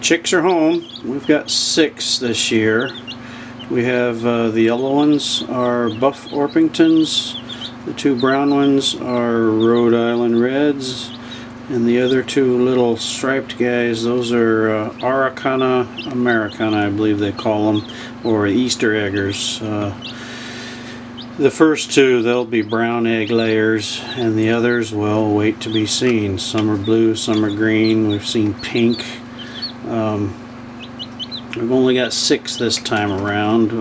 chicks are home. We've got 6 this year. We have the yellow ones are Buff Orpingtons, the 2 brown ones are Rhode Island Reds, and the other 2 little striped guys, those are Araucana Americana, I believe they call them, or Easter eggers. The first 2, they'll be brown egg layers, and the others, well, wait to be seen. Some are blue, some are green. We've seen pink. We've only got 6 this time around.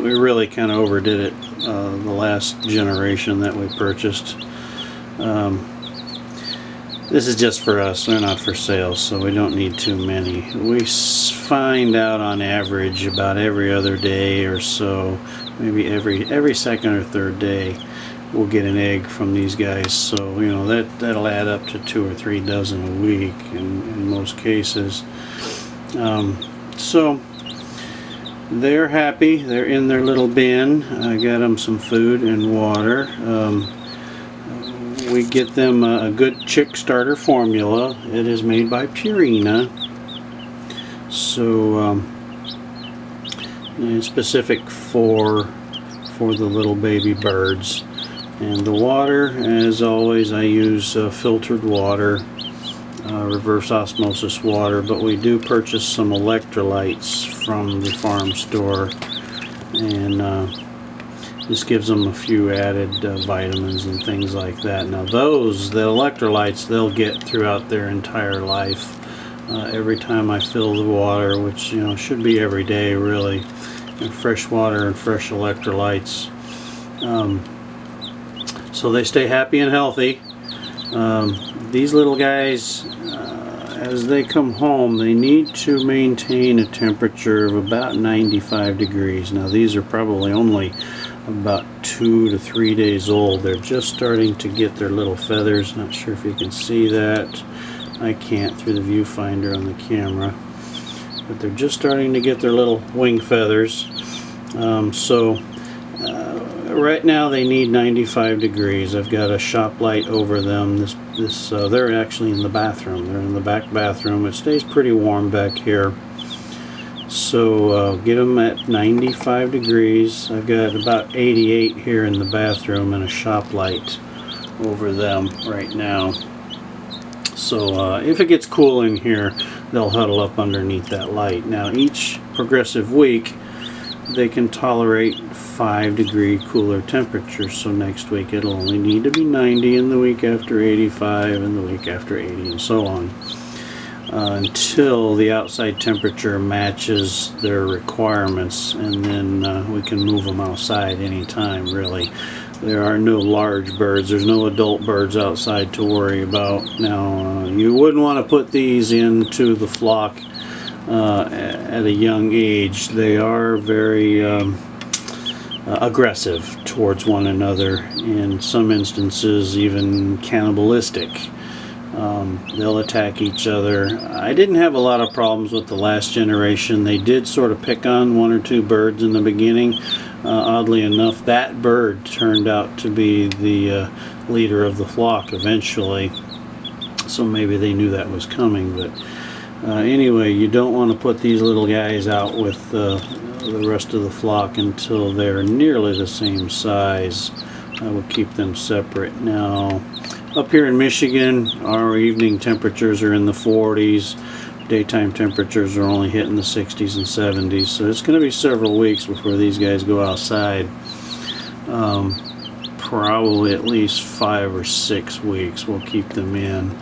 We really kind of overdid it the last generation that we purchased. This is just for us. They're not for sale, so we don't need too many. We find out on average about every other day or so, maybe every second or third day, we'll get an egg from these guys. So you know that'll add up to 2 or 3 dozen a week in most cases. So they're happy. They're in their little bin. I got them some food and water. We get them a good chick starter formula. It is made by Purina. So it's specific for the little baby birds. And the water, as always, I use filtered water, reverse osmosis water, but we do purchase some electrolytes from the farm store, and this gives them a few added vitamins and things like that. Now the electrolytes, they'll get throughout their entire life. Every time I fill the water, which should be every day really, and fresh water and fresh electrolytes, so they stay happy and healthy. These little guys, as they come home, they need to maintain a temperature of about 95 degrees. Now these are probably only about 2 to 3 days old. They're just starting to get their little feathers. Not sure if you can see that. I can't through the viewfinder on the camera. But they're just starting to get their little wing feathers. Right now they need 95 degrees. I've got a shop light over them. They're actually in the bathroom. They're in the back bathroom. It stays pretty warm back here. So get them at 95 degrees. I've got about 88 here in the bathroom and a shop light over them right now. So if it gets cool in here, they'll huddle up underneath that light. Now each progressive week they can tolerate 5-degree cooler temperatures. So next week it'll only need to be 90, and the week after 85, and the week after 80, and so on, until the outside temperature matches their requirements, and then we can move them outside anytime really. There are no large birds. There's no adult birds outside to worry about. Now you wouldn't want to put these into the flock at a young age. They are very aggressive towards one another, in some instances even cannibalistic. They'll attack each other. I didn't have a lot of problems with the last generation. They did sort of pick on 1 or 2 birds in the beginning. Oddly enough, that bird turned out to be the leader of the flock eventually, so maybe they knew that was coming. But anyway, you don't want to put these little guys out with the rest of the flock until they're nearly the same size. I will keep them separate. Now up here in Michigan, our evening temperatures are in the 40s. Daytime temperatures are only hitting the 60s and 70s, so it's going to be several weeks before these guys go outside. Probably at least 5 or 6 weeks we'll keep them in,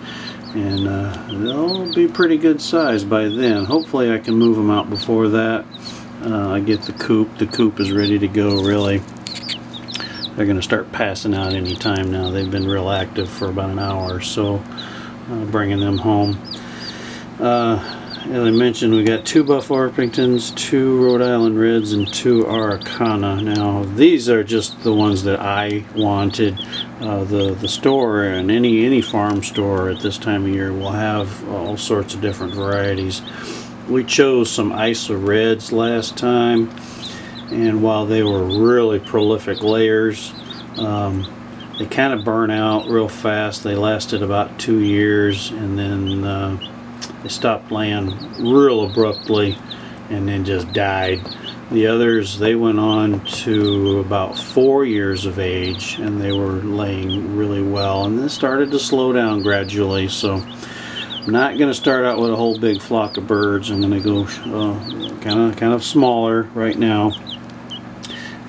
and they'll be pretty good size by then. Hopefully I can move them out before that. I get the coop. The coop is ready to go really. They're going to start passing out any time now. They've been real active for about an hour or so, bringing them home. As I mentioned, we got 2 Buff Orpingtons, 2 Rhode Island Reds, and 2 Araucana. Now these are just the ones that I wanted. The store, and any farm store at this time of year, will have all sorts of different varieties. We chose some Isa Reds last time, and while they were really prolific layers, they kind of burn out real fast. They lasted about 2 years, and then They stopped laying real abruptly and then just died. The others, they went on to about 4 years of age, and they were laying really well, and then started to slow down gradually. So I'm not going to start out with a whole big flock of birds. I'm going to go kind of smaller right now,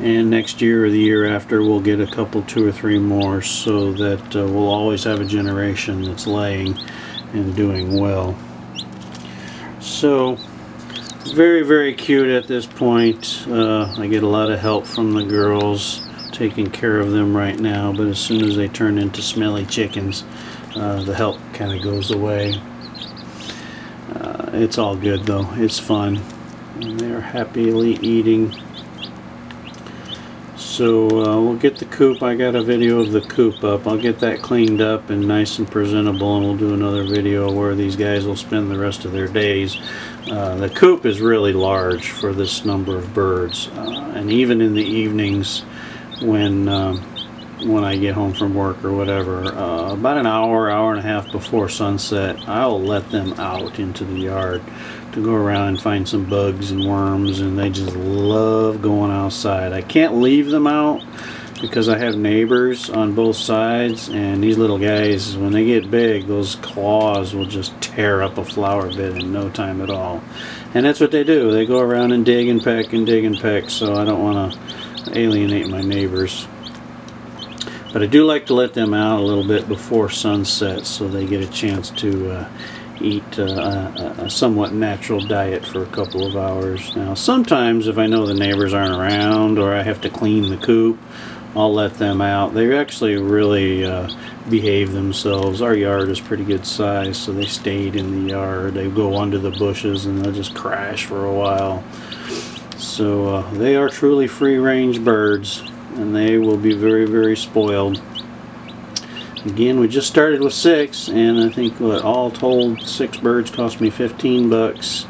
and next year or the year after we'll get a couple, 2 or 3 more, so that we'll always have a generation that's laying and doing well. So very, very cute at this point. I get a lot of help from the girls taking care of them right now, but as soon as they turn into smelly chickens, the help kind of goes away. It's all good though. It's fun, and they're happily eating. So we'll get the coop. I got a video of the coop up. I'll get that cleaned up and nice and presentable, and we'll do another video where these guys will spend the rest of their days. The coop is really large for this number of birds, and even in the evenings when I get home from work or whatever, about an hour and a half before sunset, I'll let them out into the yard to go around and find some bugs and worms, and they just love going outside. I can't leave them out because I have neighbors on both sides, and these little guys, when they get big, those claws will just tear up a flower bed in no time at all. And that's what they do. They go around and dig and peck and dig and peck, so I don't want to alienate my neighbors. But I do like to let them out a little bit before sunset so they get a chance to eat a somewhat natural diet for a couple of hours. Now sometimes if I know the neighbors aren't around or I have to clean the coop, I'll let them out. They actually really behave themselves. Our yard is pretty good size, so they stayed in the yard. They go under the bushes and they'll just crash for a while. So they are truly free-range birds, and they will be very, very spoiled. Again, we just started with 6, and I think what all told 6 birds cost me 15 bucks.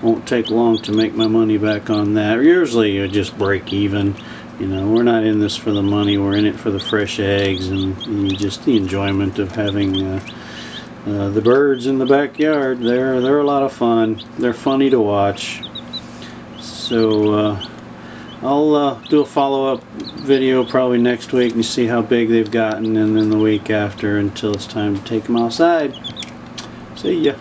Won't take long to make my money back on that. Usually you just break even. You know, we're not in this for the money, we're in it for the fresh eggs and just the enjoyment of having the birds in the backyard. They're a lot of fun. They're funny to watch. So I'll do a follow-up video probably next week and see how big they've gotten, and then the week after until it's time to take them outside. See ya.